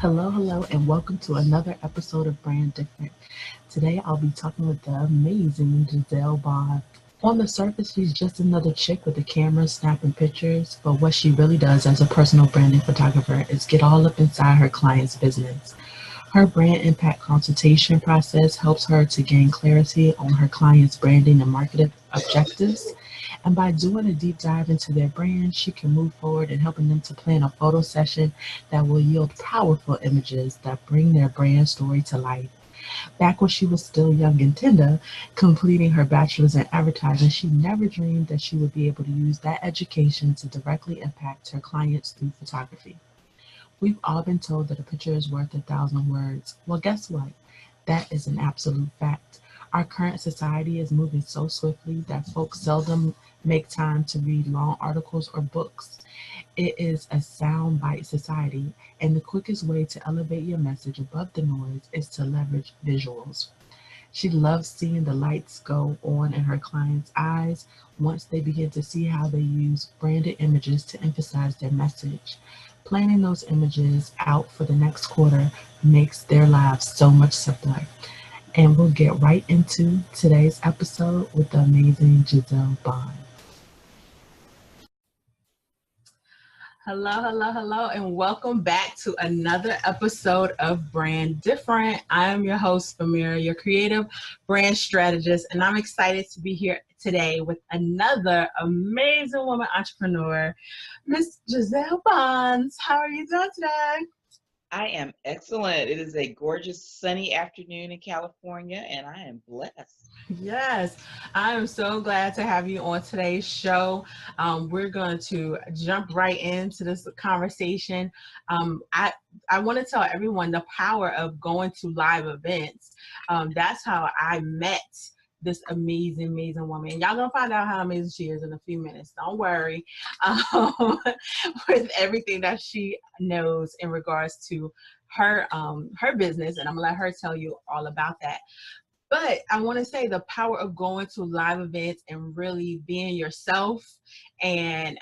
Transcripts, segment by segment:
Hello, and welcome to another episode of Brand Different. Today I'll be talking with the amazing Gisele Bond. On the surface, she's just another chick with a camera snapping pictures, but what she really does as a personal branding photographer is get all up inside her client's business. Her brand impact consultation process helps her to gain clarity on her client's branding and marketing objectives. And by doing a deep dive into their brand, she can move forward in helping them to plan a photo session that will yield powerful images that bring their brand story to life. Back when she was still young and tender, completing her bachelor's in advertising, she never dreamed that she would be able to use that education to directly impact her clients through photography. We've all been told that a picture is worth 1,000 words. Well, guess what? That is an absolute fact. Our current society is moving so swiftly that folks seldom make time to read long articles or books. It is a soundbite society, and the quickest way to elevate your message above the noise is to leverage visuals. She loves seeing the lights go on in her clients' eyes once they begin to see how they use branded images to emphasize their message. Planning those images out for the next quarter makes their lives so much simpler. And we'll get right into today's episode with the amazing Gisele Bond. Hello, and welcome back to another episode of Brand Different. I am your host, Famira, your creative brand strategist, and I'm excited to be here today with another amazing woman entrepreneur, Miss Gisele Bonds. How are you doing today? I am excellent. It is a gorgeous sunny afternoon in California, and I am blessed. Yes, I am so glad to have you on today's show. We're going to jump right into this conversation. I want to tell everyone the power of going to live events. That's how I met this amazing woman. And y'all gonna find out how amazing she is in a few minutes. Don't worry. Um, with everything that she knows in regards to her business, and I'm gonna let her tell you all about that. But I want to say the power of going to live events and really being yourself and,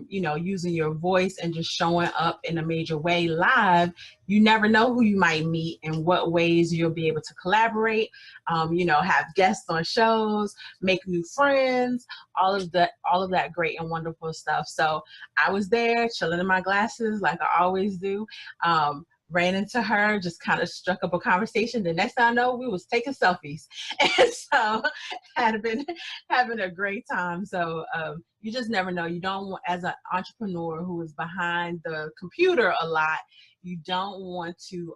using your voice and just showing up in a major way live. You never know who you might meet and what ways you'll be able to collaborate, have guests on shows, make new friends, all of that great and wonderful stuff. So I was there chilling in my glasses like I always do. Ran into her, just kind of struck up a conversation. The next thing I know, we was taking selfies. And so had been having a great time. So you just never know. You don't want, as an entrepreneur who is behind the computer a lot, you don't want to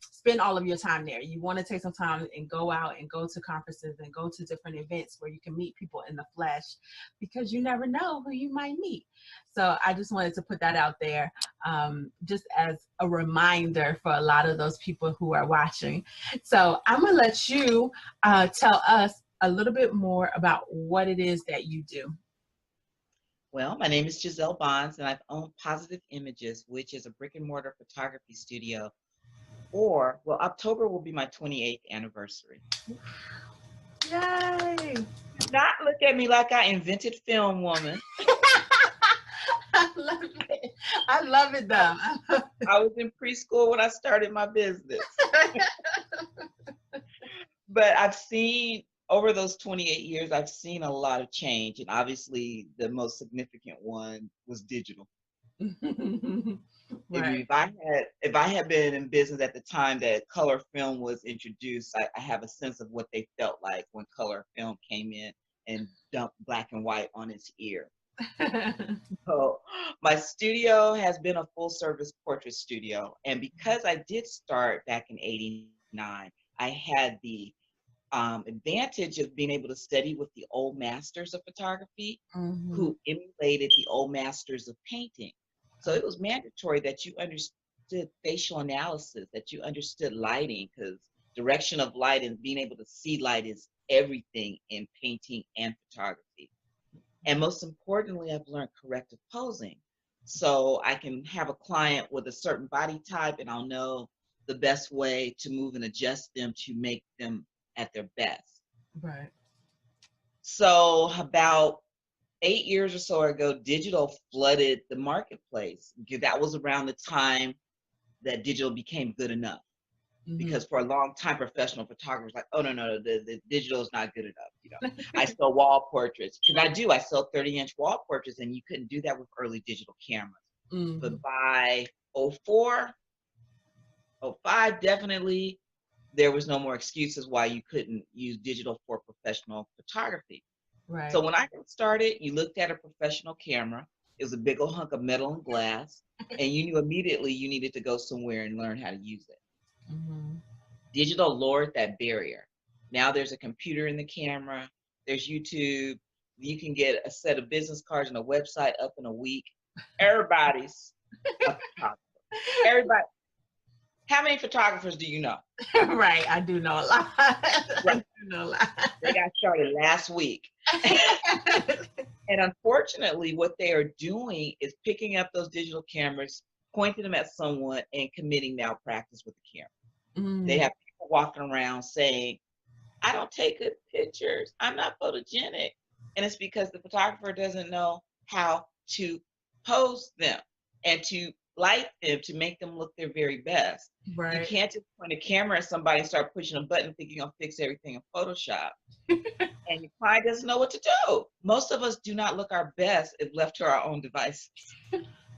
spend all of your time there. You want to take some time and go out and go to conferences and go to different events where you can meet people in the flesh, because you never know who you might meet. So I just wanted to put that out there, just as a reminder for a lot of those people who are watching. So I'm going to let you tell us a little bit more about what it is that you do. Well, my name is Gisele Bonds, and I've owned Positive Images, which is a brick and mortar photography studio. October will be my 28th anniversary. Yay! Do not look at me like I invented film, woman. I love it. I love it though. I was in preschool when I started my business. But I've seen, over those 28 years, I've seen a lot of change. And obviously, the most significant one was digital. Right. If I had been in business at the time that color film was introduced, I have a sense of what they felt like when color film came in and dumped black and white on its ear. So my studio has been a full service portrait studio. And because I did start back in '89, I had the advantage of being able to study with the old masters of photography Mm-hmm. who emulated the old masters of painting. So it was mandatory that you understood facial analysis, that you understood lighting, because direction of light and being able to see light is everything in painting and photography. And most importantly, I've learned corrective posing. So I can have a client with a certain body type, and I'll know the best way to move and adjust them to make them at their best. Right. So about 8 years or so ago, digital flooded the marketplace. That was around the time that digital became good enough. Hmm. Because for a long time, professional photographers like, oh no, the digital is not good enough. I sell wall portraits because I sell 30-inch wall portraits, and you couldn't do that with early digital cameras. Hmm. But by '04, '05, definitely there was no more excuses why you couldn't use digital for professional photography. So Right. when I got started, you looked at a professional camera. It was a big old hunk of metal and glass, and you knew immediately you needed to go somewhere and learn how to use it. Hmm. Digital lowered that barrier. Now there's a computer in the camera, there's YouTube. You can get a set of business cards and a website up in a week. Everybody's a photographer. Everybody. How many photographers do you know? Right. I do know a lot. I Right. do know a lot. They got started last week. And unfortunately, what they are doing is picking up those digital cameras, pointing them at someone, and committing malpractice with the camera. They Mm, have people walking around saying, I don't take good pictures. I'm not photogenic. And it's because the photographer doesn't know how to pose them and to light them to make them look their very best. You right. can't just point a camera at somebody and start pushing a button thinking you'll fix everything in Photoshop. And your client doesn't know what to do. Most of us do not look our best if left to our own devices.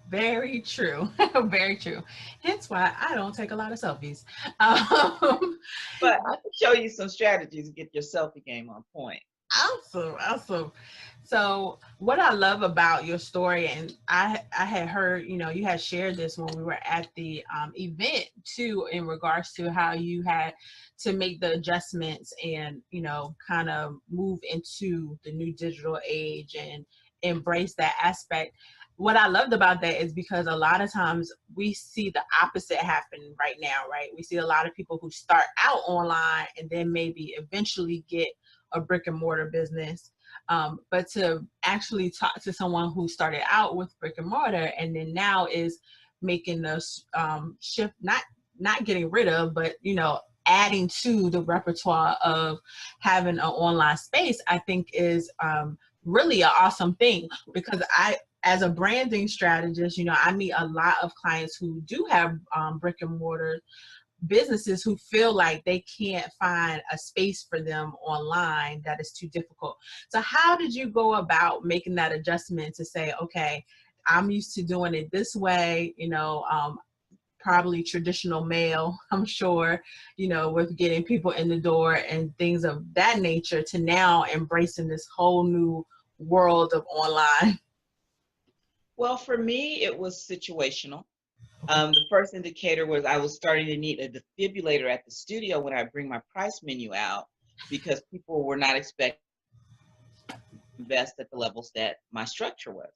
Very true. Very true. Hence why I don't take a lot of selfies. Um, But I can show you some strategies to get your selfie game on point. Awesome, awesome. So what I love about your story, and I had heard, you had shared this when we were at the event too, in regards to how you had to make the adjustments and, kind of move into the new digital age and embrace that aspect. What I loved about that is because a lot of times we see the opposite happen right now, right? We see a lot of people who start out online and then maybe eventually get a brick and mortar business. But to actually talk to someone who started out with brick and mortar and then now is making the shift, not getting rid of, but adding to the repertoire of having an online space, I think is really an awesome thing. Because as a branding strategist, I meet a lot of clients who do have brick and mortar businesses who feel like they can't find a space for them online, that is too difficult. So how did you go about making that adjustment to say, okay, I'm used to doing it this way, probably traditional mail, I'm sure, with getting people in the door and things of that nature, to now embracing this whole new world of online? Well, for me, it was situational. The first indicator was I was starting to need a defibrillator at the studio when I bring my price menu out because people were not expecting to invest at the levels that my structure was.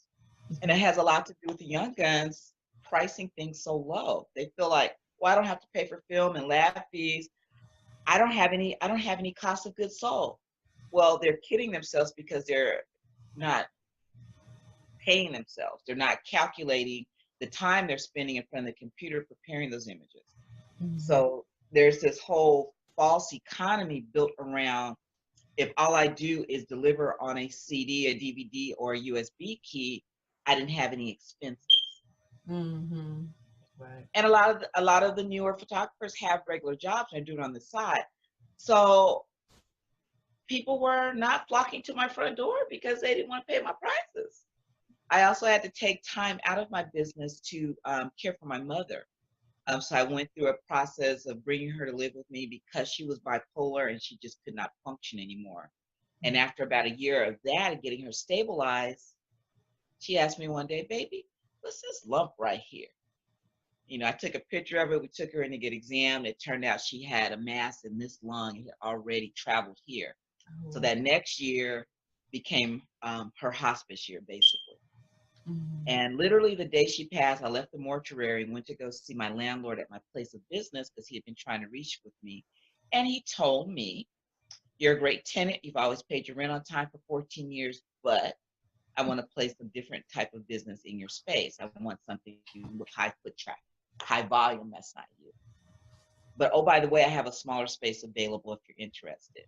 And it has a lot to do with the young guns pricing things so low. They feel like, well, I don't have to pay for film and lab fees. I don't have any cost of goods sold. Well, they're kidding themselves because they're not paying themselves. They're not calculating the time they're spending in front of the computer preparing those images. Mhm. So there's this whole false economy built around if all I do is deliver on a CD, a DVD, or a USB key, I didn't have any expenses. Mhm. Right. And a lot of the newer photographers have regular jobs and are doing it on the side. So people were not flocking to my front door because they didn't want to pay my prices. I also had to take time out of my business to care for my mother. So I went through a process of bringing her to live with me because she was bipolar and she just could not function anymore. And after about a year of that, getting her stabilized, she asked me one day, baby, what's this lump right here? I took a picture of it. We took her in to get examined. It turned out she had a mass in this lung. It had already traveled here. So Oh, that next year became her hospice year, basically. mhm. And literally the day she passed, I left the mortuary and went to go see my landlord at my place of business because he had been trying to reach with me. And he told me, you're a great tenant. You've always paid your rent on time for 14 years, but I want to place a different type of business in your space. I want something with high foot traffic, high volume. That's not you. But oh, by the way, I have a smaller space available if you're interested.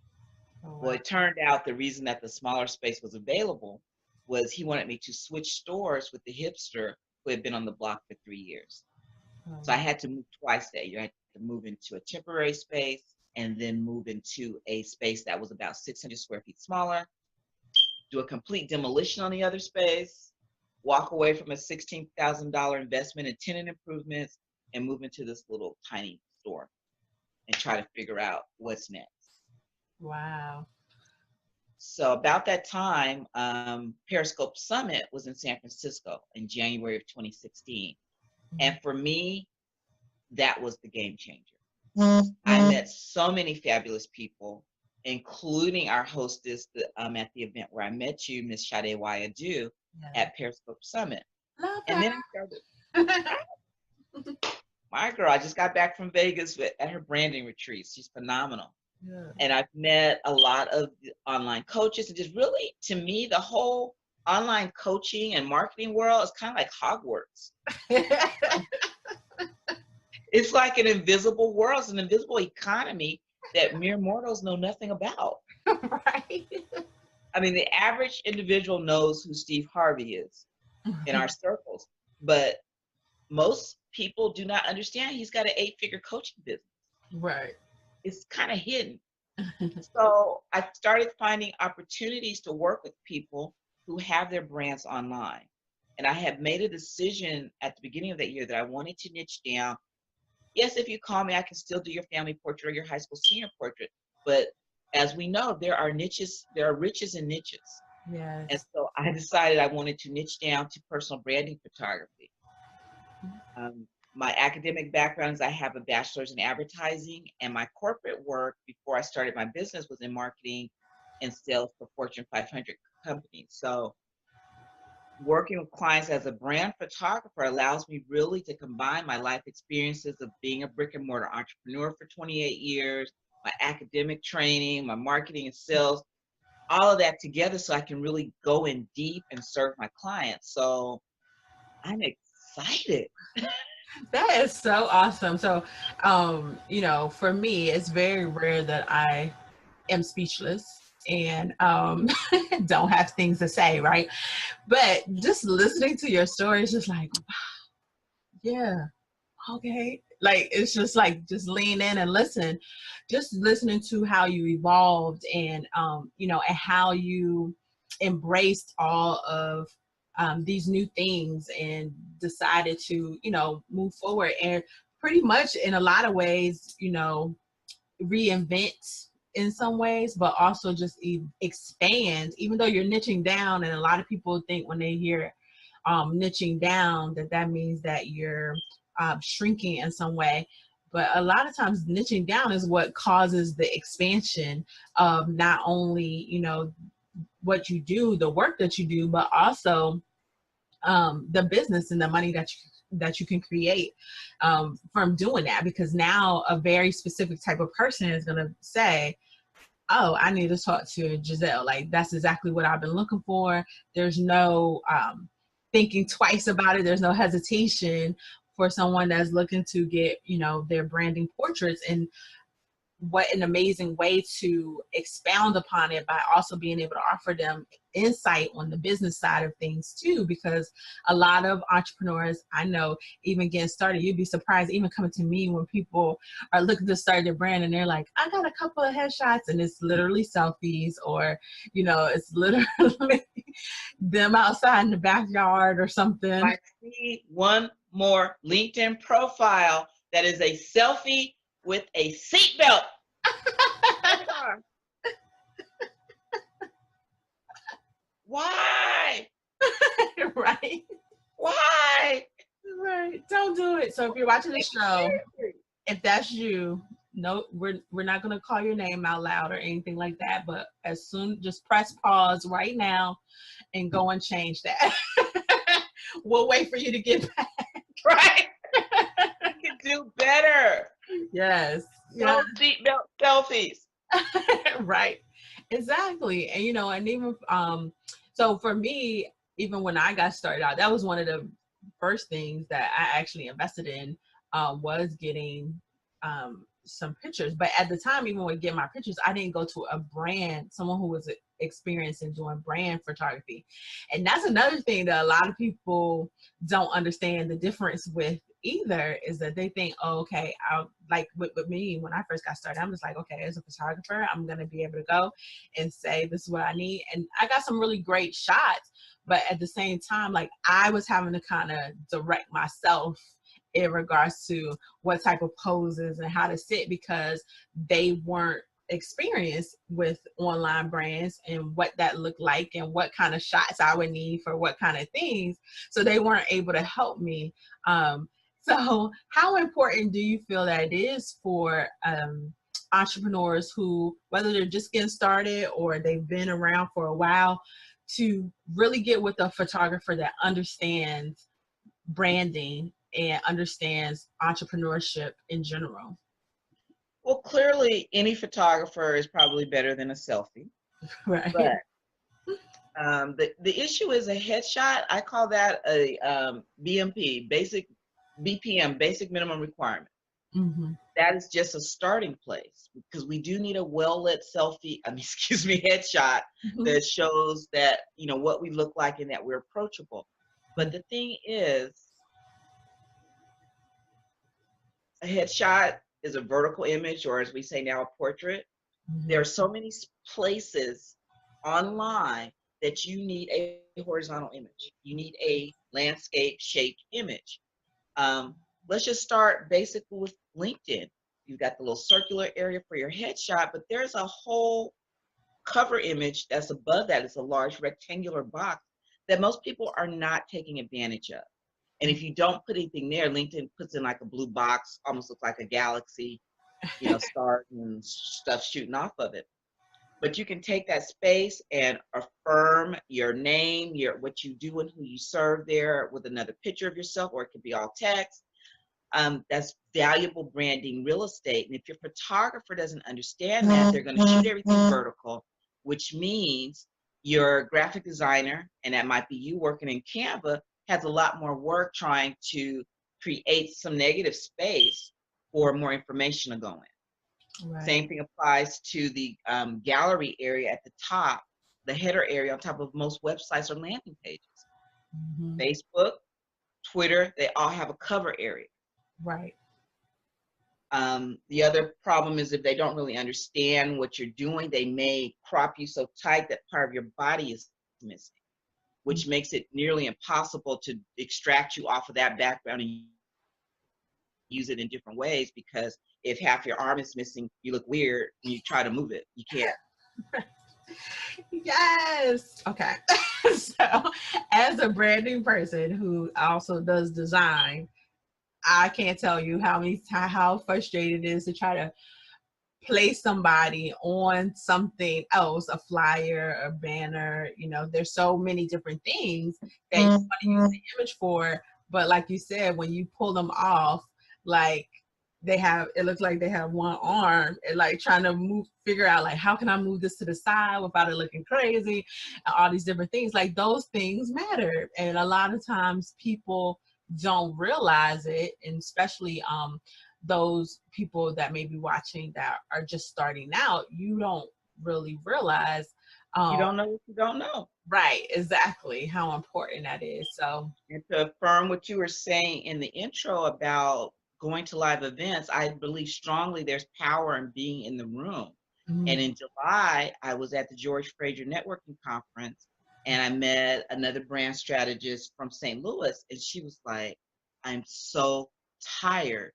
Oh, Well, wow. it turned out the reason that the smaller space was available was he wanted me to switch stores with the hipster who had been on the block for 3 years. So I had to move twice that year. I had to move into a temporary space and then move into a space that was about 600 square feet smaller, do a complete demolition on the other space, walk away from a $16,000 investment in tenant improvements, and move into this little tiny store and try to figure out what's next. Wow. So about that time, Periscope Summit was in San Francisco in January of 2016. And for me, that was the game changer. I met so many fabulous people, including our hostess at the event where I met you, Miss Sade Wayadu, at Periscope Summit. Love And then I started. My girl, I just got back from Vegas at her branding retreats. She's phenomenal. Yeah. And I've met a lot of online coaches, and just really, to me, the whole online coaching and marketing world is kind of like Hogwarts. It's like an invisible world. It's an invisible economy that mere mortals know nothing about. Right. I mean, the average individual knows who Steve Harvey is in our circles, but most people do not understand he's got an 8-figure coaching business. Right. It's kind of hidden. So I started finding opportunities to work with people who have their brands online. And I had made a decision at the beginning of that year that I wanted to niche down. Yes, if you call me, I can still do your family portrait or your high school senior portrait. But as we know, there are niches, there are riches and niches. Yes. And so I decided I wanted to niche down to personal branding photography. My academic background is I have a bachelor's in advertising, and my corporate work before I started my business was in marketing and sales for Fortune 500 companies. So working with clients as a brand photographer allows me really to combine my life experiences of being a brick and mortar entrepreneur for 28 years, my academic training, my marketing and sales, all of that together so I can really go in deep and serve my clients. So I'm excited. That is so awesome. So, you know, for me, it's very rare that I am speechless and don't have things to say, right? But just listening to your story is just like, wow, yeah, okay. Like, it's just like, just lean in and listen. Just listening to how you evolved and, you know, and how you embraced all of these new things and decided to, you know, move forward and pretty much in a lot of ways, you know, reinvent in some ways, but also just expand, even though you're niching down. And a lot of people think when they hear niching down that means that you're shrinking in some way. But a lot of times niching down is what causes the expansion of not only, you know, what you do, the work that you do, but also the business and the money that you can create from doing that. Because now a very specific type of person is going to say, oh, I need to talk to Gisele. Like, that's exactly what I've been looking for. There's no thinking twice about it. There's no hesitation for someone that's looking to get, you know, their branding portraits. And what an amazing way to expound upon it by also being able to offer them insight on the business side of things too, because a lot of entrepreneurs I know, even getting started, you'd be surprised even coming to me when people are looking to start their brand and they're like, I got a couple of headshots, and it's literally selfies, or, you know, it's literally them outside in the backyard or something. I see one more LinkedIn profile that is a selfie with a seatbelt. Why? Right. Why? Right. Don't do it. So if you're watching the show, if that's you, no, we're not gonna call your name out loud or anything like that. But as soon, just press pause right now and go and change that. We'll wait for you to get back. Right. You can do better. Yes. No seatbelt selfies. Right. Exactly. And, you know, and even so for me, even when I got started out, that was one of the first things that I actually invested in, was getting some pictures. But at the time, even when getting my pictures, I didn't go to a brand, someone who was experienced in doing brand photography. And that's another thing that a lot of people don't understand, the difference with either is that they think, oh, okay, I'll, like with me, when I first got started, I'm just like, okay, as a photographer, I'm going to be able to go and say, this is what I need. And I got some really great shots, but at the same time, like I was having to kind of direct myself in regards to what type of poses and how to sit, because they weren't experienced with online brands and what that looked like and what kind of shots I would need for what kind of things. So they weren't able to help me. So how important do you feel that it is for entrepreneurs who, whether they're just getting started or they've been around for a while, to really get with a photographer that understands branding and understands entrepreneurship in general? Well, clearly, any photographer is probably better than a selfie. Right. But the issue is a headshot. I call that a BMP, BPM, basic minimum requirement. Mm-hmm. That is just a starting place, because we do need a well-lit selfie, excuse me, headshot that shows that, what we look like and that we're approachable. But the thing is, a headshot is a vertical image, or as we say now, a portrait. Mm-hmm. There are so many places online that you need a horizontal image. You need a landscape shaped image. Let's just start basically with LinkedIn. You've got the little circular area for your headshot, but there's a whole cover image that's above that. It's a large rectangular box that most people are not taking advantage of. And if you don't put anything there, LinkedIn puts in like a blue box, almost looks like a galaxy, stars and stuff shooting off of it. But you can take that space and affirm your name, what you do and who you serve there with another picture of yourself, or it could be all text. That's valuable branding real estate. And if your photographer doesn't understand that, they're going to shoot everything vertical, which means your graphic designer, and that might be you working in Canva, has a lot more work trying to create some negative space for more information to go in. Right. Same thing applies to the gallery area at the top, the header area on top of most websites or landing pages. Mm-hmm. Facebook, Twitter, they all have a cover area. Right. The other problem is if they don't really understand what you're doing, they may crop you so tight that part of your body is missing, which makes it nearly impossible to extract you off of that background and use it in different ways, because if half your arm is missing, you look weird when you try to move it. You can't. Yes. Okay. So as a branding person who also does design, I can't tell you how frustrating it is to try to place somebody on something else, a flyer, a banner. There's so many different things that you want to use the image for. But like you said, when you pull them off, like it looks like they have one arm, and like trying to figure out like, how can I move this to the side without it looking crazy, and all these different things. Like those things matter. And a lot of times people don't realize it, and especially those people that may be watching that are just starting out, you don't really realize. You don't know what you don't know. Right, exactly, how important that is. So, and to affirm what you were saying in the intro about going to live events, I believe strongly there's power in being in the room. And in July, I was at the George Fraser Networking Conference, and I met another brand strategist from St. Louis, and she was like, I'm so tired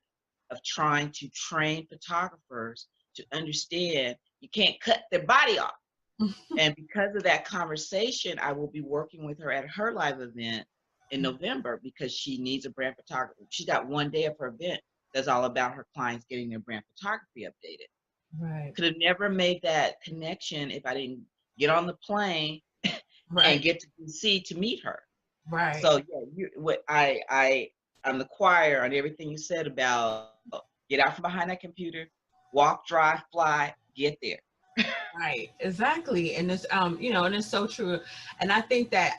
of trying to train photographers to understand you can't cut their body off. And because of that conversation, I will be working with her at her live event in November, because she needs a brand photographer. She got one day of her event that's all about her clients getting their brand photography updated. right, Could have never made that connection if I didn't get on the plane right, and get to DC to meet her. right. So yeah, I'm the choir on everything you said about get out from behind that computer, walk, drive, fly, get there. Right, exactly. And it's and it's so true. And I think that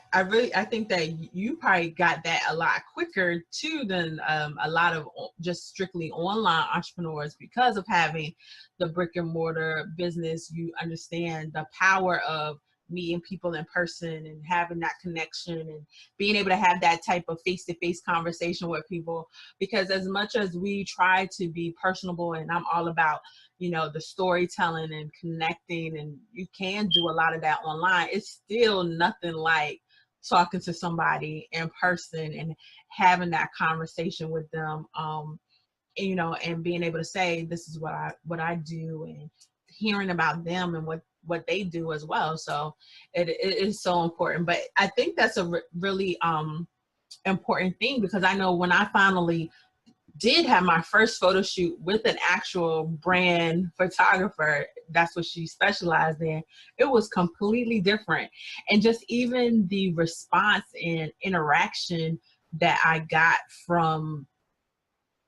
you probably got that a lot quicker too than a lot of just strictly online entrepreneurs, because of having the brick and mortar business. You understand the power of meeting people in person and having that connection and being able to have that type of face-to-face conversation with people. Because as much as we try to be personable, and I'm all about, you know, the storytelling and connecting, and you can do a lot of that online, it's still nothing like talking to somebody in person and having that conversation with them, you know, and being able to say, this is what I do, and hearing about them and what they do as well. So it is so important. But I think that's a really important thing, because I know when I finally did have my first photo shoot with an actual brand photographer, that's what she specialized in, it was completely different. And just even the response and interaction that I got from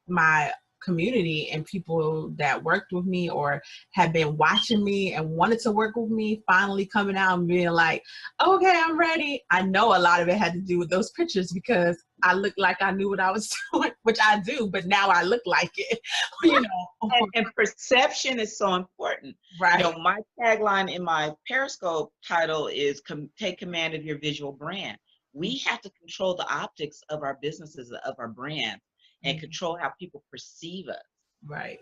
my community and people that worked with me or had been watching me and wanted to work with me, finally coming out and being like, okay, I'm ready. I know a lot of it had to do with those pictures, because I looked like I knew what I was doing, which I do, but now I look like it, you know. And perception is so important. Right. You know, my tagline in my Periscope title is take command of your visual brand. We have to control the optics of our businesses, of our brand, and control how people perceive us. Right.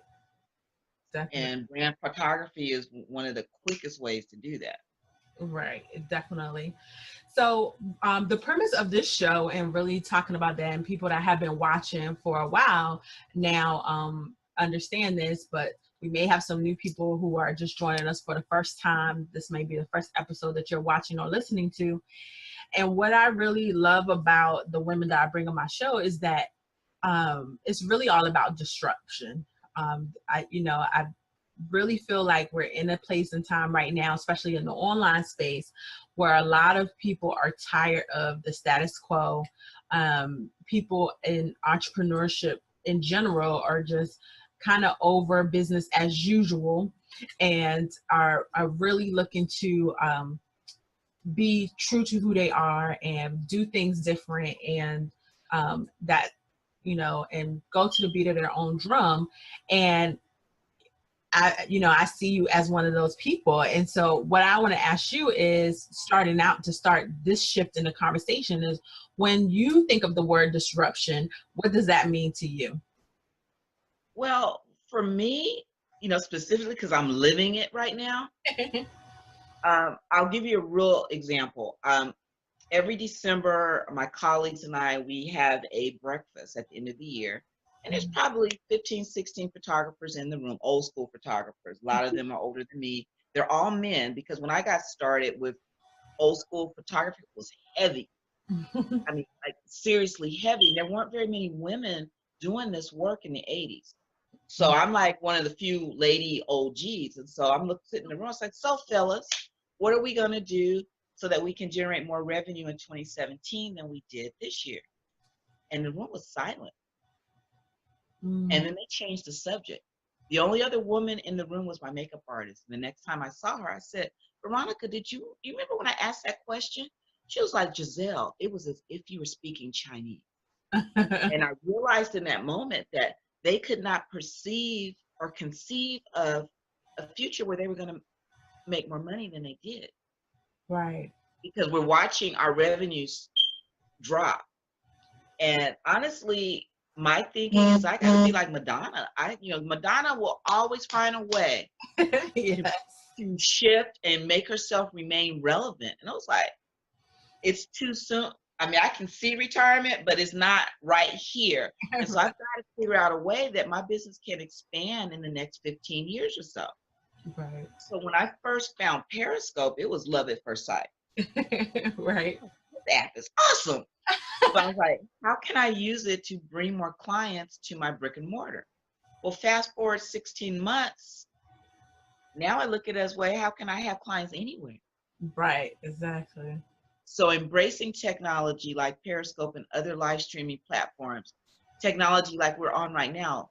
Definitely. And brand photography is one of the quickest ways to do that. Right, definitely. So the premise of this show, and really talking about that, and people that have been watching for a while now understand this, but we may have some new people who are just joining us for the first time. This may be the first episode that you're watching or listening to. And what I really love about the women that I bring on my show is that it's really all about disruption. I really feel like we're in a place and time right now, especially in the online space, where a lot of people are tired of the status quo. People in entrepreneurship in general are just kind of over business as usual, and are really looking to be true to who they are and do things different, and that, you know, and go to the beat of their own drum. And I see you as one of those people. And so what I want to ask you is, starting out to start this shift in the conversation, is, when you think of the word disruption, what does that mean to you? Well, for me, you know, specifically because I'm living it right now, I'll give you a real example. Every December, my colleagues and I, we have a breakfast at the end of the year. And there's probably 15, 16 photographers in the room, old school photographers. A lot of them are older than me. They're all men, because when I got started with old school photography, it was heavy. I mean, like seriously heavy. There weren't very many women doing this work in the 80s. So I'm like one of the few lady OGs. And so I'm sitting in the room, it's like, so fellas, what are we going to do so that we can generate more revenue in 2017 than we did this year? And the room was silent. And then they changed the subject. The only other woman in the room was my makeup artist. And the next time I saw her, I said, Veronica, you remember when I asked that question? She was like, Gisele, it was as if you were speaking Chinese. And I realized in that moment that they could not perceive or conceive of a future where they were going to make more money than they did. Right. Because we're watching our revenues drop. And honestly, my thinking is I got to be like Madonna. Madonna will always find a way Yes. to shift and make herself remain relevant. And I was like, it's too soon. I mean, I can see retirement, but it's not right here. And so I've got to figure out a way that my business can expand in the next 15 years or so. Right. So when I first found Periscope, it was love at first sight. Right. This app is awesome. But I was like, how can I use it to bring more clients to my brick and mortar? Well, fast forward 16 months. Now I look at it as, well, how can I have clients anywhere? Right. Exactly. So embracing technology like Periscope and other live streaming platforms, technology like we're on right now.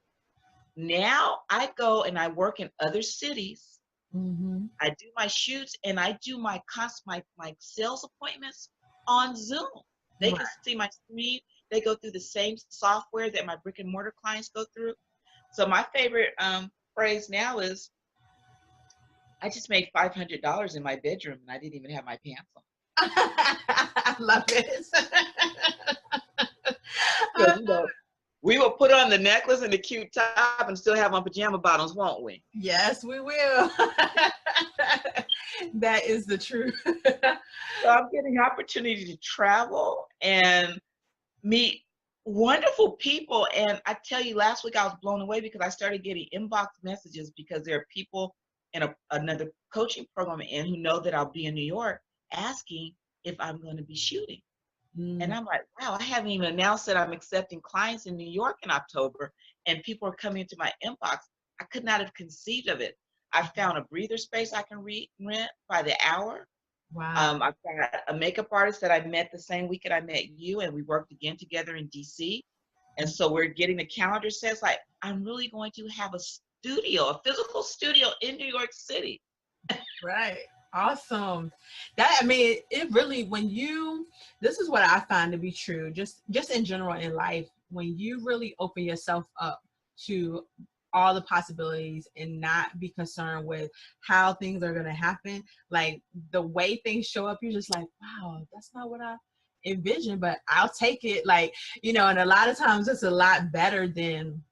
Now I go and I work in other cities. I do my shoots and I do my sales appointments on Zoom. They can see my screen. They go through the same software that my brick and mortar clients go through. So my favorite phrase now is, I just made $500 in my bedroom and I didn't even have my pants on. I love it. Because, we will put on the necklace and the cute top and still have on pajama bottoms, won't we? Yes, we will. That is the truth. So I'm getting the opportunity to travel and meet wonderful people. And I tell you, last week I was blown away because I started getting inbox messages because there are people in another coaching program and who know that I'll be in New York asking if I'm going to be shooting. And Mm, I'm like, wow, I haven't even announced that I'm accepting clients in New York in October, and people are coming into my inbox. I could not have conceived of it. I found a breather space I can rent by the hour. wow. I've got a makeup artist that I met the same weekend I met you, and we worked again together in DC. And so we're getting the calendar says like, I'm really going to have a studio, a physical studio in New York City. Right. Awesome. That, I mean, it really, this is what I find to be true, just in general in life, when you really open yourself up to all the possibilities and not be concerned with how things are going to happen, like the way things show up, you're just like, wow, that's not what I envisioned, but I'll take it. Like, and a lot of times it's a lot better than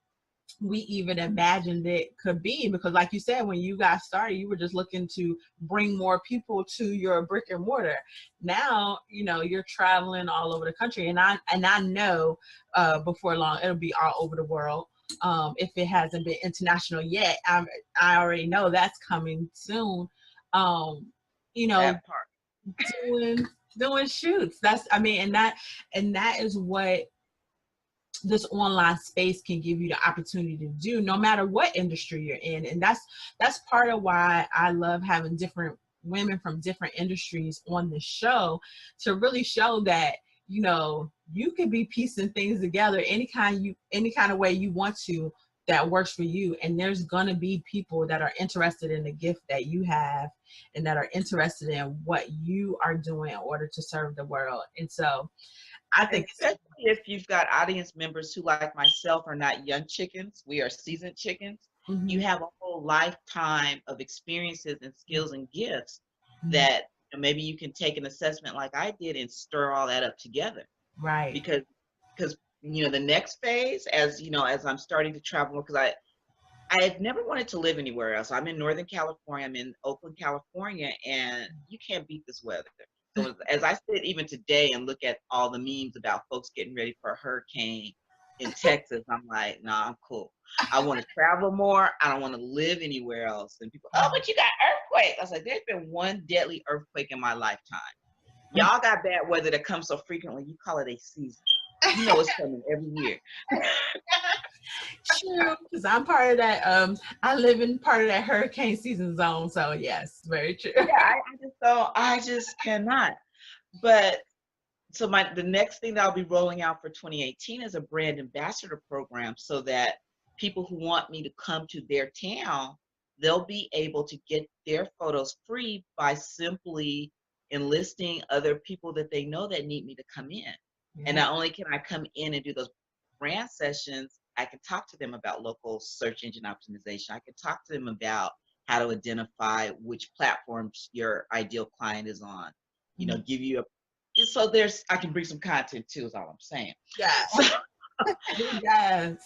we even imagined it could be, because like you said, when you got started, you were just looking to bring more people to your brick and mortar. Now you're traveling all over the country, and I know before long it'll be all over the world. If it hasn't been international yet, I already know that's coming soon. um you know That part. doing shoots, that's, I mean, and that is what this online space can give you the opportunity to do, no matter what industry you're in. And that's part of why I love having different women from different industries on the show, to really show that you can be piecing things together any kind of way you want to, that works for you. And there's gonna be people that are interested in the gift that you have, and that are interested in what you are doing in order to serve the world. And so I think Especially if you've got audience members who, like myself, are not young chickens, we are seasoned chickens. You mhm, have a whole lifetime of experiences and skills and gifts mhm, that maybe you can take an assessment like I did and stir all that up together. right. Because the next phase, as I'm starting to travel, because I have never wanted to live anywhere else. I'm in Northern California. I'm in Oakland, California, and you can't beat this weather. So as I sit even today and look at all the memes about folks getting ready for a hurricane in Texas, I'm like, nah, I'm cool. I want to travel more. I don't want to live anywhere else. And people, oh, but you got earthquakes. I was like, there's been one deadly earthquake in my lifetime. Y'all got bad weather that comes so frequently. You call it a season. You know it's coming every year. True, because I'm part of that. I live in part of that hurricane season zone. So yes, very true. Yeah, I just don't. I just cannot. But so the next thing that I'll be rolling out for 2018 is a brand ambassador program, so that people who want me to come to their town, they'll be able to get their photos free by simply enlisting other people that they know that need me to come in. And Yeah. not only can I come in and do those brand sessions, I can talk to them about local search engine optimization. I can talk to them about how to identify which platforms your ideal client is on. Mhm. Give you so I can bring some content too, is all I'm saying. Yeah. So Yes.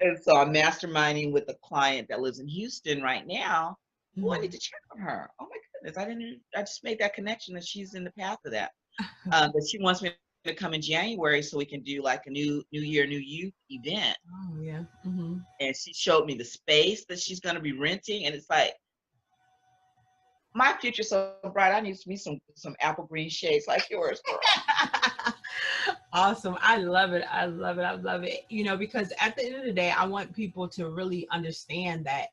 and so I'm masterminding with a client that lives in Houston right now. Oh, I need Mhm. to check on her. Oh my goodness, I just made that connection that she's in the path of that. But she wants me to come in January so we can do like a new year, new you event. Oh yeah. Hmm. And she showed me the space that she's going to be renting, and it's like my future's so bright. I need me some apple green shades like yours, girl. Awesome. I love it. I love it. I love it. Because at the end of the day, I want people to really understand that,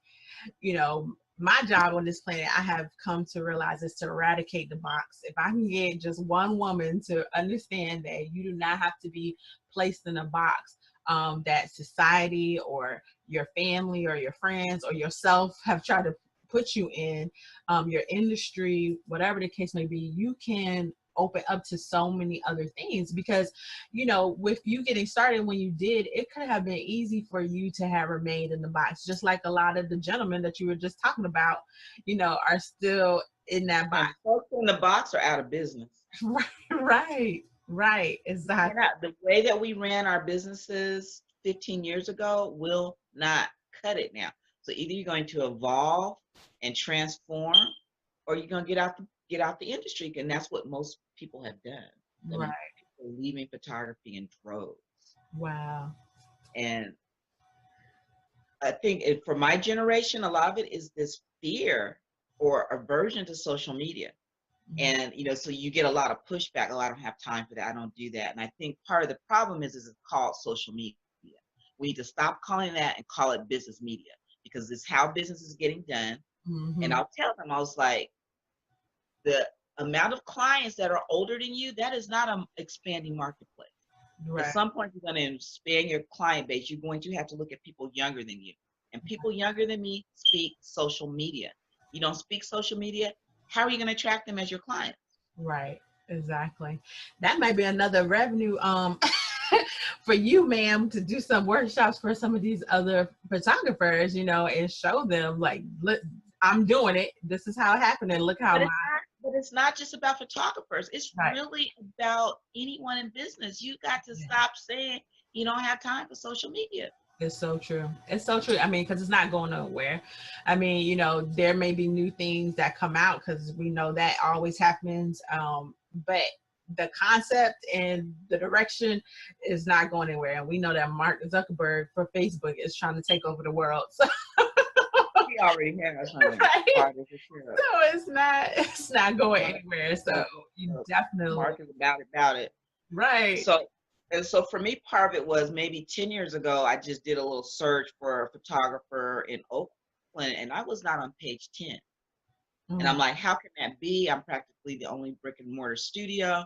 my job on this planet, I have come to realize, is to eradicate the box. If I can get just one woman to understand that you do not have to be placed in a box, that society or your family or your friends or yourself have tried to put you in, your industry, whatever the case may be, you can open up to so many other things, because, you know, with you getting started when you did, it could have been easy for you to have remained in the box, just like a lot of the gentlemen that you were just talking about, you know, are still in that And box. folks in the box are out of business. Right, exactly. The way that we ran our businesses 15 years ago will not cut it now. So either you're going to evolve and transform, or you're going to get out the industry, and that's what most people have done. I Right. mean, people are leaving photography in droves. Wow. And I think for my generation, a lot of it is this fear or aversion to social media. Mhm. And, you know, so you get a lot of pushback. Oh, I don't have time for that. I don't do that. And I think part of the problem is it's called social media. We need to stop calling that and call it business media, because it's how business is getting done. And Mhm. I'll tell them, I was like, the amount of clients that are older than you, that is not an expanding marketplace. At Right. some point, you're going to expand your client base. You're going to have to look at people younger than you. And people younger than me speak social media. You don't speak social media, how are you going to attract them as your client? Right. Exactly. That might be another revenue for you, ma'am, to do some workshops for some of these other photographers, you know, and show them like, look, I'm doing it. This is how it happened, and look how But my it's not just about photographers. It's right. really about anyone in business. You got to Yeah. stop saying you don't have time for social media. It's so true. It's so true. I mean, because it's not going nowhere. I mean, you know, there may be new things that come out, because we know that always happens. But the concept and the direction is not going anywhere. And we know that Mark Zuckerberg for Facebook is trying to take over the world. So, He already has, honey. right? Part of the share. So it's not going Mark, anywhere. So Mark, you uh, definitely Mark is about it. right. So, and so for me, part of it was maybe 10 years ago, I just did a little search for a photographer in Oakland, and I was not on page 10. And Mm, I'm like, how can that be? I'm practically the only brick and mortar studio.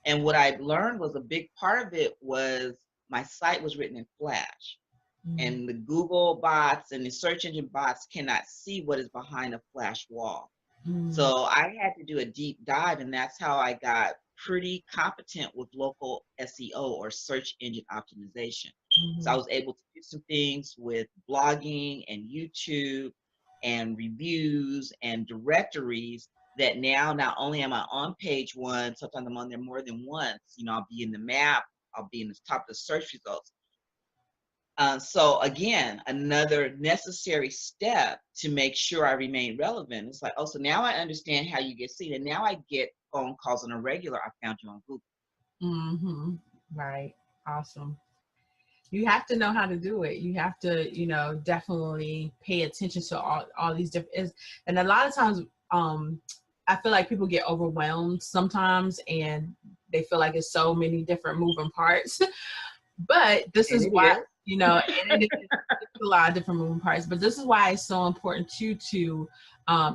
And what I learned was a big part of it was my site was written in Flash. mm, And the Google bots and the search engine bots cannot see what is behind a Flash wall. mm, So I had to do a deep dive, and that's how I got pretty competent with local SEO, or search engine optimization. So I mm, was able to do some things with blogging and YouTube and reviews and directories, that now not only am I on page one, sometimes I'm on there more than once. You know, I'll be in the map, I'll be in the top of the search results. So again, another necessary step to make sure I remain relevant. It's like, oh, so now I understand how you get seen, and now I get phone calls on a regular. I found you on Google. mm-hmm. Right. Awesome. You have to know how to do it. You have to, you know, definitely pay attention to all these different, and a lot of times, I feel like people get overwhelmed sometimes, and they feel like it's so many different moving parts. But this And is it why, is. you know, and it's a lot of different moving parts. But this is why it's so important to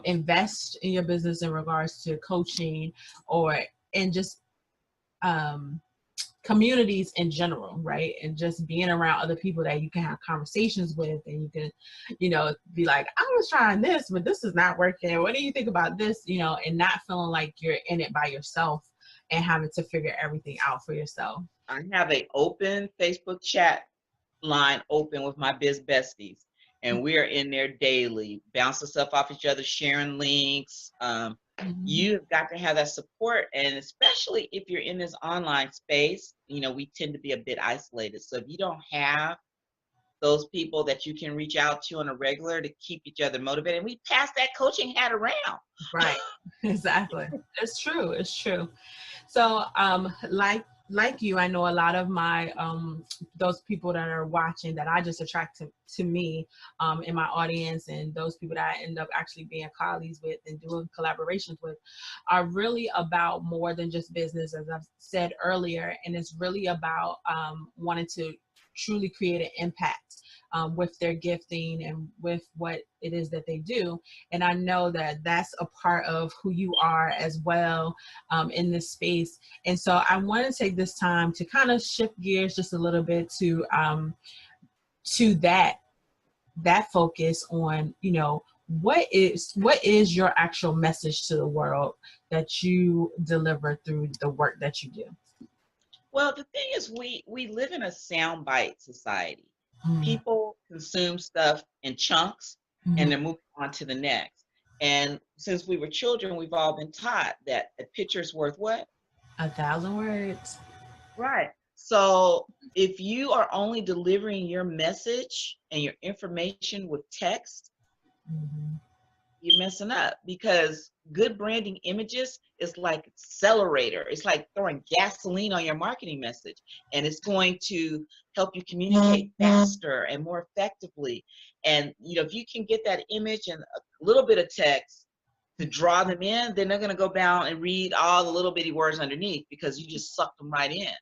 invest in your business in regards to coaching, or and just um, communities in general, right? And just being around other people that you can have conversations with, and you can, you know, be like, I was trying this, but this is not working. What do you think about this? You know, and not feeling like you're in it by yourself and having to figure everything out for yourself. I have a open Facebook chat line open with my biz besties, and we are in there daily, bouncing stuff off each other, sharing links. Mhm. You've got to have that support, and especially if you're in this online space, you know, we tend to be a bit isolated. So if you don't have those people that you can reach out to on a regular to keep each other motivated, and we pass that coaching hat around. Right. Exactly. It's true. It's true. So, like you, I know a lot of my those people that are watching that I just attract to me in my audience, and those people that I end up actually being colleagues with and doing collaborations with, are really about more than just business, as I've said earlier, and it's really about wanting to truly create an impact with their gifting and with what it is that they do. And I know that that's a part of who you are as well in this space. And so I want to take this time to kind of shift gears just a little bit to that focus on, you know, what is your actual message to the world that you deliver through the work that you do? Well, the thing is, we live in a soundbite society. Mm, People consume stuff in chunks, and mhm. they're moving on to the next. And since we were children, we've all been taught that a picture's worth what? 1,000 words. Right. So if you are only delivering your message and your information with text, Mhm. you're messing up, because good branding images is like accelerator. It's like throwing gasoline on your marketing message, and it's going to help you communicate faster and more effectively. And if you can get that image and a little bit of text to draw them in, then they're going to go down and read all the little bitty words underneath because you just sucked them right in.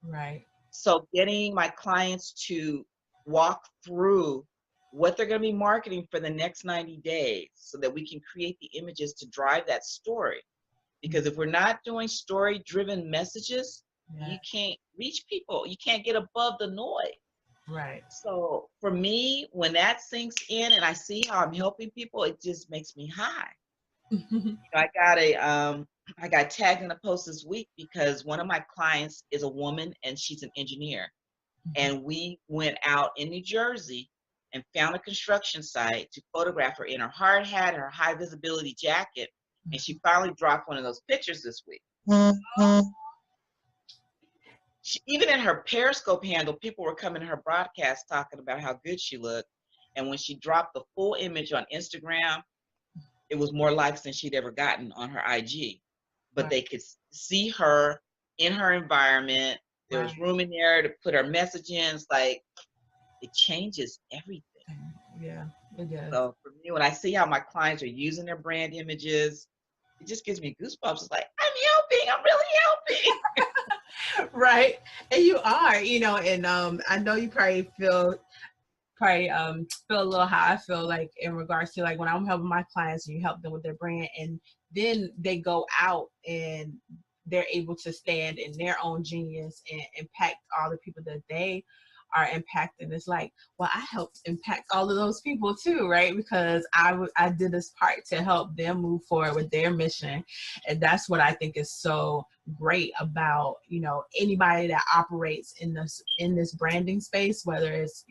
Right. So getting my clients to walk through what they're going to be marketing for the next 90 days so that we can create the images to drive that story. Because if we're not doing story driven messages, Yeah. you can't reach people. You can't get above the noise. Right. So for me, when that sinks in and I see how I'm helping people, it just makes me high. I got tagged in a post this week because one of my clients is a woman and she's an engineer. And we went out in New Jersey and found a construction site to photograph her in her hard hat, her high visibility jacket. And she finally dropped one of those pictures this week. Even in her Periscope handle, people were coming to her broadcast talking about how good she looked. And when she dropped the full image on Instagram, it was more likes than she'd ever gotten on her IG. But Right. they could see her in her environment. There Right. was room in there to put her message in. It's like, it changes everything. Yeah, it does. So for me, when I see how my clients are using their brand images, it just gives me goosebumps. It's like, I'm helping. I'm really helping. Right. And you are, and I know you feel a little how I feel like in regards to like when I'm helping my clients and you help them with their brand, and then they go out and they're able to stand in their own genius and impact all the people that they are impacting. It's like, well, I helped impact all of those people too, right? Because I did this part to help them move forward with their mission. And that's what I think is so great about anybody that operates in this branding space, whether it's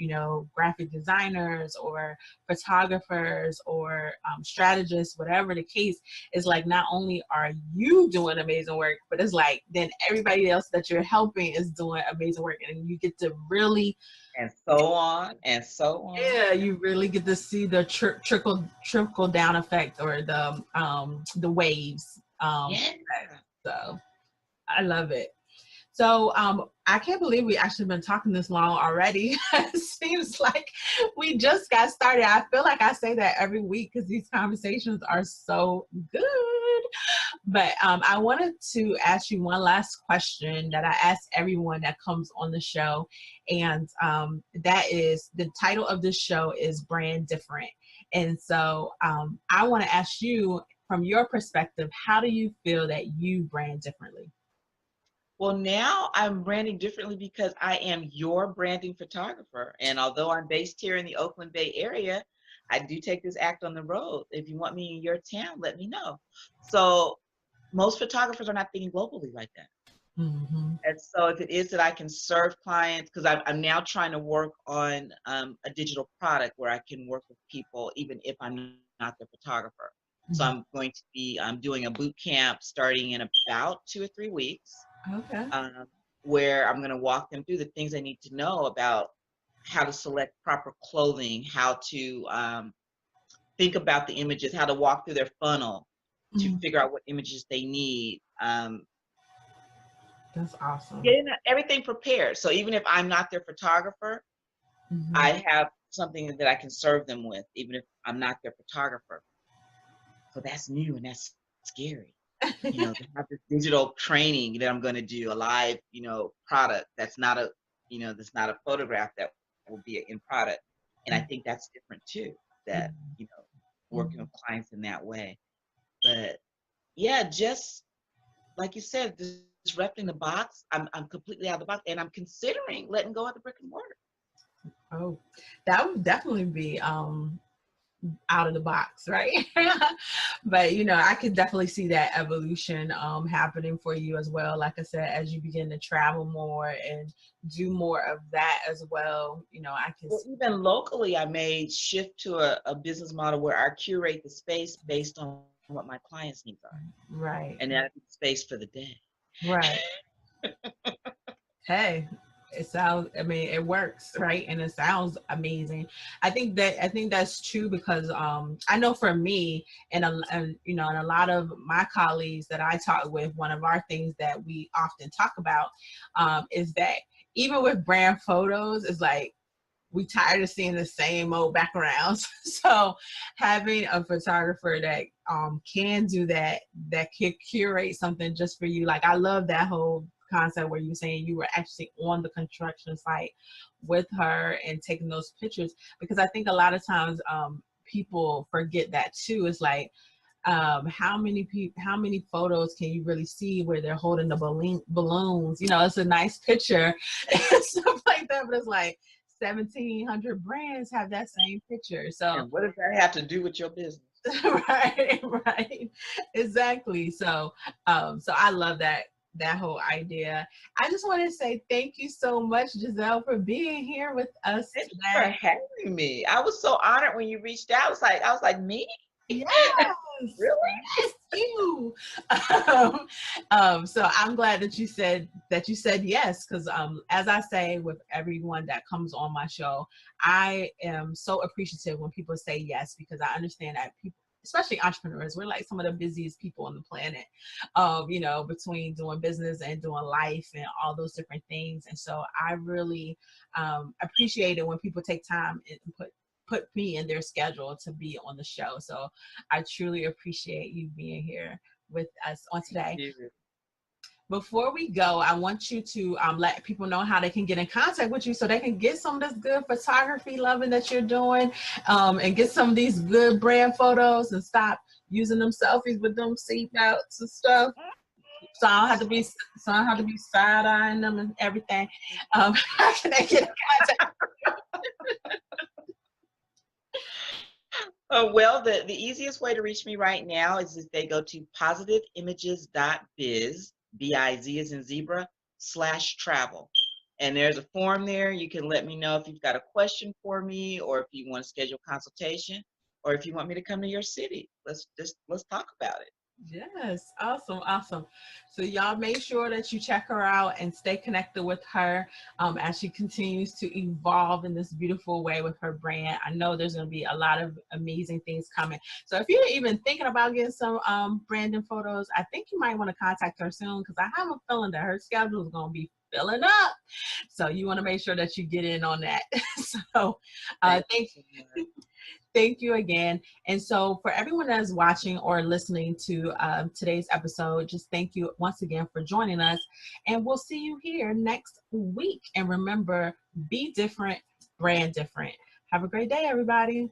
graphic designers or photographers or strategists, whatever the case is. Like, not only are you doing amazing work, but it's like then everybody else that you're helping is doing amazing work, and you get to really, And so on and so on. yeah, you really get to see the trickle down effect, or the waves. Yeah. So I love it. So I can't believe we actually been talking this long already. It seems like we just got started. I feel like I say that every week because these conversations are so good. But I wanted to ask you one last question that I ask everyone that comes on the show. And that is, the title of this show is Brand Different. And so I want to ask you, from your perspective, how do you feel that you brand differently? Well, now I'm branding differently because I am your branding photographer. And although I'm based here in the Oakland Bay area, I do take this act on the road. If you want me in your town, let me know. So most photographers are not thinking globally like that. Mm-hmm. And so if it is that I can serve clients, because I'm now trying to work on a digital product where I can work with people even if I'm not the photographer. So I'm going to be doing a boot camp starting in about 2 or 3 weeks, Okay. um, where I'm going to walk them through the things they need to know about how to select proper clothing, how to think about the images, how to walk through their funnel to Mhm. figure out what images they need. That's awesome. Getting everything prepared. So even if I'm not their photographer, Hmm. I have something that I can serve them with, even if I'm not their photographer. So that's new and that's scary. To have this digital training that I'm going to do, a live, product that's not a photograph that will be in product. And I think that's different too, that, working with clients in that way. But yeah, just like you said, disrupting the box. I'm completely out of the box, and I'm considering letting go of the brick and mortar. Oh, that would definitely be out of the box, right? But you know, I could definitely see that evolution happening for you as well. Like I said, as you begin to travel more and do more of that as well, you know, I can Well, even locally, I made shift to a business model where I curate the space based on what my clients' needs are, right, and that's space for the day. right. Hey, it sounds, I mean, it works, right? And it sounds amazing. I think that's true because I know for me and you know, and a lot of my colleagues that I talk with, one of our things that we often talk about is that even with brand photos, is like we tired of seeing the same old backgrounds. So having a photographer that can do that, that can curate something just for you. Like I love that whole concept where you were saying you were actually on the construction site with her and taking those pictures, because I think a lot of times people forget that too. It's like how many photos can you really see where they're holding the balloons? You know, it's a nice picture and stuff like that, but it's like 1,700 brands have that same picture. So And what does that have to do with your business? right, right, exactly. So so I love that whole idea. I just want to say thank you so much, Gisele, for being here with us Thank you for today. having me. I was so honored when you reached out. I was like, me? Yes, Really? yes, you. So I'm glad that you said yes, because as I say with everyone that comes on my show, I am so appreciative when people say yes, because I understand that people, especially entrepreneurs, we're like some of the busiest people on the planet, you know, between doing business and doing life and all those different things. And so I really appreciate it when people take time and put me in their schedule to be on the show. So I truly appreciate you being here with us on today. You. Before we go, I want you to let people know how they can get in contact with you so they can get some of this good photography loving that you're doing, and get some of these good brand photos and stop using them selfies with them seatbelts and stuff. So I don't have to be side eyeing them and everything. How can they get in contact? Well, the easiest way to reach me right now is if they go to positiveimages.biz, B-I-Z as in zebra, /travel. And there's a form there. You can let me know if you've got a question for me, or if you want to schedule consultation, or if you want me to come to your city. Let's talk about it. Yes, awesome, awesome. So y'all make sure that you check her out and stay connected with her as she continues to evolve in this beautiful way with her brand. I know there's going to be a lot of amazing things coming. So if you're even thinking about getting some branding photos, I think you might want to contact her soon, because I have a feeling that her schedule is going to be filling up. So you want to make sure that you get in on that. So thank you. Thank you again. And so for everyone that's watching or listening to today's episode, just thank you once again for joining us. And we'll see you here next week. And remember, be different, brand different. Have a great day, everybody.